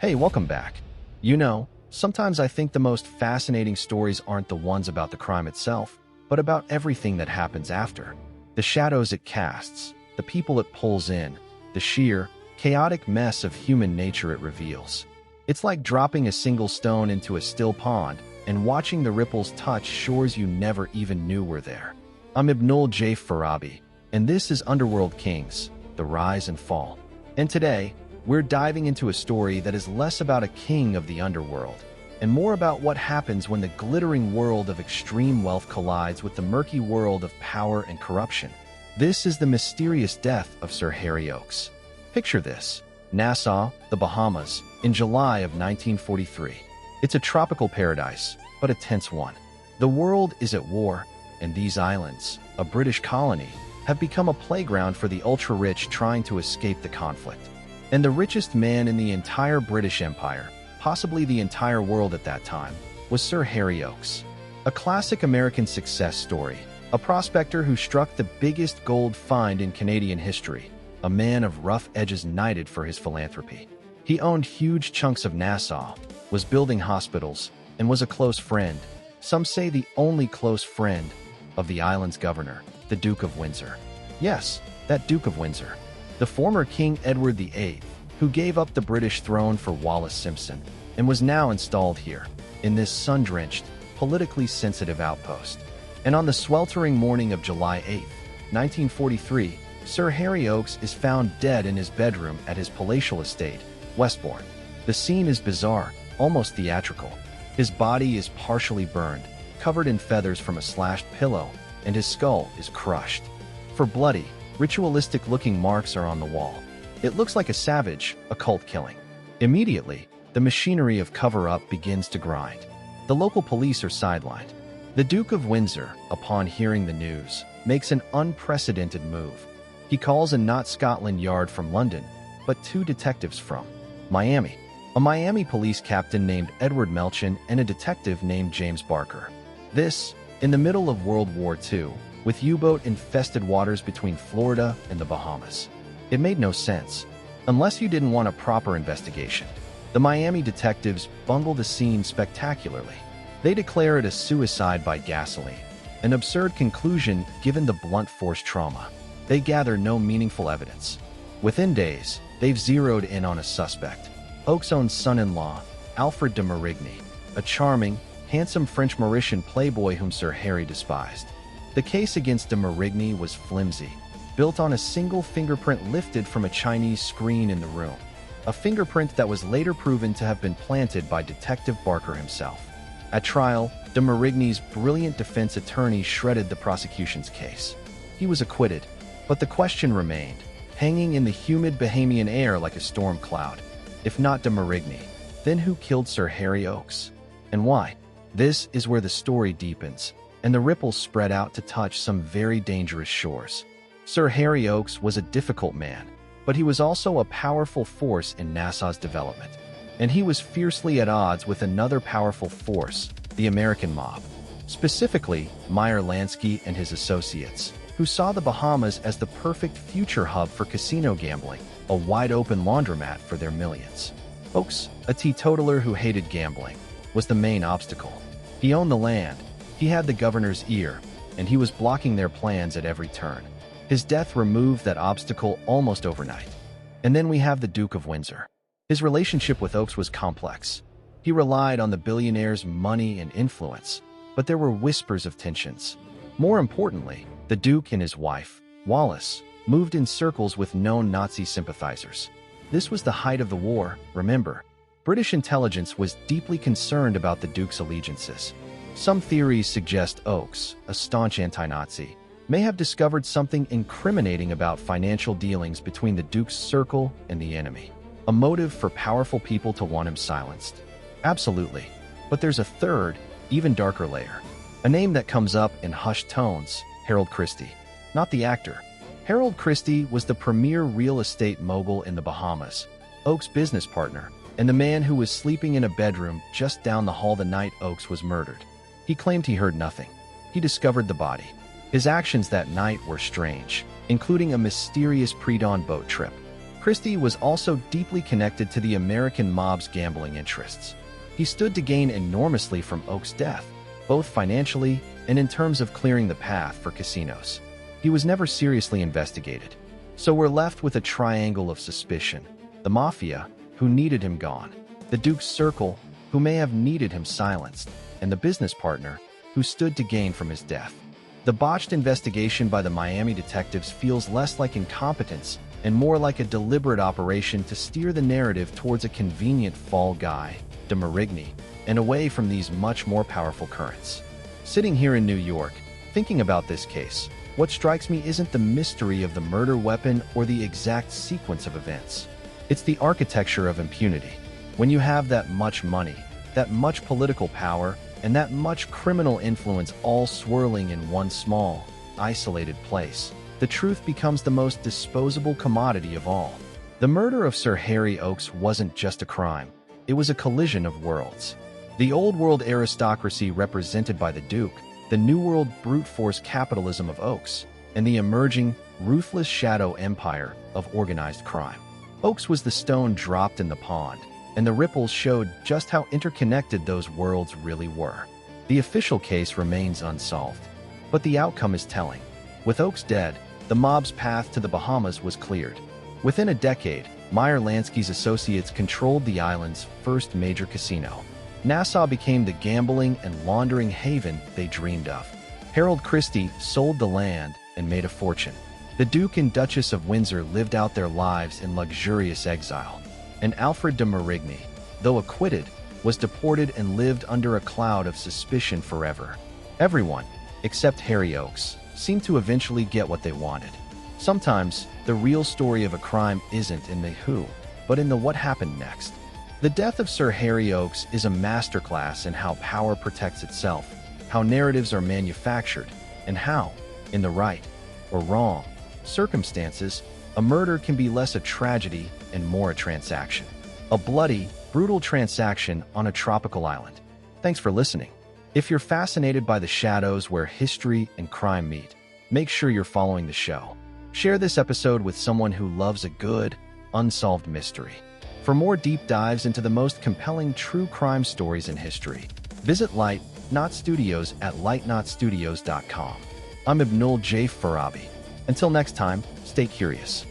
Hey, welcome back. Sometimes I think the most fascinating stories aren't the ones about the crime itself, but about everything that happens after. The shadows it casts, the people it pulls in, the sheer, chaotic mess of human nature it reveals. It's like dropping a single stone into a still pond and watching the ripples touch shores you never even knew were there. I'm Ibnul J. Farabi, and this is Underworld Kings, The Rise and Fall. And today, we're diving into a story that is less about a king of the underworld and more about what happens when the glittering world of extreme wealth collides with the murky world of power and corruption. This is the mysterious death of Sir Harry Oakes. Picture this: Nassau, the Bahamas, in July of 1943. It's a tropical paradise, but a tense one. The world is at war, and these islands, a British colony, have become a playground for the ultra-rich trying to escape the conflict. And the richest man in the entire British Empire, possibly the entire world at that time, was Sir Harry Oakes. A classic American success story, a prospector who struck the biggest gold find in Canadian history, a man of rough edges knighted for his philanthropy. He owned huge chunks of Nassau, was building hospitals, and was a close friend, some say the only close friend, of the island's governor, the Duke of Windsor. Yes, that Duke of Windsor. The former King Edward VIII, who gave up the British throne for Wallace Simpson, and was now installed here, in this sun-drenched, politically sensitive outpost. And on the sweltering morning of July 8, 1943, Sir Harry Oakes is found dead in his bedroom at his palatial estate, Westbourne. The scene is bizarre, almost theatrical. His body is partially burned, covered in feathers from a slashed pillow, and his skull is crushed. For bloody, ritualistic-looking marks are on the wall. It looks like a savage, occult killing. Immediately, the machinery of cover-up begins to grind. The local police are sidelined. The Duke of Windsor, upon hearing the news, makes an unprecedented move. He calls a not Scotland Yard from London, but two detectives from Miami. A Miami police captain named Edward Melchin and a detective named James Barker. This, in the middle of World War II, with U-boat-infested waters between Florida and the Bahamas. It made no sense, unless you didn't want a proper investigation. The Miami detectives bungle the scene spectacularly. They declare it a suicide by gasoline, an absurd conclusion given the blunt force trauma. They gather no meaningful evidence. Within days, they've zeroed in on a suspect, Oakes' own son-in-law, Alfred de Marigny, a charming, handsome French Mauritian playboy whom Sir Harry despised. The case against de Marigny was flimsy, built on a single fingerprint lifted from a Chinese screen in the room, a fingerprint that was later proven to have been planted by Detective Barker himself. At trial, de Marigny's brilliant defense attorney shredded the prosecution's case. He was acquitted, but the question remained, hanging in the humid Bahamian air like a storm cloud. If not de Marigny, then who killed Sir Harry Oakes? And why? This is where the story deepens, and the ripples spread out to touch some very dangerous shores. Sir Harry Oakes was a difficult man, but he was also a powerful force in Nassau's development. And he was fiercely at odds with another powerful force, the American mob. Specifically, Meyer Lansky and his associates, who saw the Bahamas as the perfect future hub for casino gambling, a wide-open laundromat for their millions. Oakes, a teetotaler who hated gambling, was the main obstacle. He owned the land, he had the governor's ear, and he was blocking their plans at every turn. His death removed that obstacle almost overnight. And then we have the Duke of Windsor. His relationship with Oakes was complex. He relied on the billionaire's money and influence, but there were whispers of tensions. More importantly, the Duke and his wife, Wallace, moved in circles with known Nazi sympathizers. This was the height of the war, remember. British intelligence was deeply concerned about the Duke's allegiances. Some theories suggest Oakes, a staunch anti-Nazi, may have discovered something incriminating about financial dealings between the Duke's circle and the enemy. A motive for powerful people to want him silenced. Absolutely. But there's a third, even darker layer. A name that comes up in hushed tones, Harold Christie. Not the actor. Harold Christie was the premier real estate mogul in the Bahamas, Oakes' business partner, and the man who was sleeping in a bedroom just down the hall the night Oakes was murdered. He claimed he heard nothing. He discovered the body. His actions that night were strange, including a mysterious pre-dawn boat trip. Christie was also deeply connected to the American mob's gambling interests. He stood to gain enormously from Oak's death, both financially and in terms of clearing the path for casinos. He was never seriously investigated. So we're left with a triangle of suspicion: the Mafia, who needed him gone; the Duke's circle, who may have needed him silenced; and the business partner, who stood to gain from his death. The botched investigation by the Miami detectives feels less like incompetence and more like a deliberate operation to steer the narrative towards a convenient fall guy, de Marigny, and away from these much more powerful currents. Sitting here in New York, thinking about this case, what strikes me isn't the mystery of the murder weapon or the exact sequence of events. It's the architecture of impunity. When you have that much money, that much political power, and that much criminal influence all swirling in one small, isolated place, the truth becomes the most disposable commodity of all. The murder of Sir Harry Oakes wasn't just a crime. It was a collision of worlds. The old world aristocracy represented by the Duke, the new world brute force capitalism of Oakes, and the emerging, ruthless shadow empire of organized crime. Oakes was the stone dropped in the pond, and the ripples showed just how interconnected those worlds really were. The official case remains unsolved, but the outcome is telling. With Oakes dead, the mob's path to the Bahamas was cleared. Within a decade, Meyer Lansky's associates controlled the island's first major casino. Nassau became the gambling and laundering haven they dreamed of. Harold Christie sold the land and made a fortune. The Duke and Duchess of Windsor lived out their lives in luxurious exile. And Alfred de Marigny, though acquitted, was deported and lived under a cloud of suspicion forever. Everyone, except Harry Oakes, seemed to eventually get what they wanted. Sometimes, the real story of a crime isn't in the who, but in the what happened next. The death of Sir Harry Oakes is a masterclass in how power protects itself, how narratives are manufactured, and how, in the right or wrong circumstances, a murder can be less a tragedy and more a transaction. A bloody, brutal transaction on a tropical island. Thanks for listening. If you're fascinated by the shadows where history and crime meet, make sure you're following the show. Share this episode with someone who loves a good, unsolved mystery. For more deep dives into the most compelling true crime stories in history, visit Light Not Studios at lightnotstudios.com. I'm Ibnul J. Farabi. Until next time, stay curious.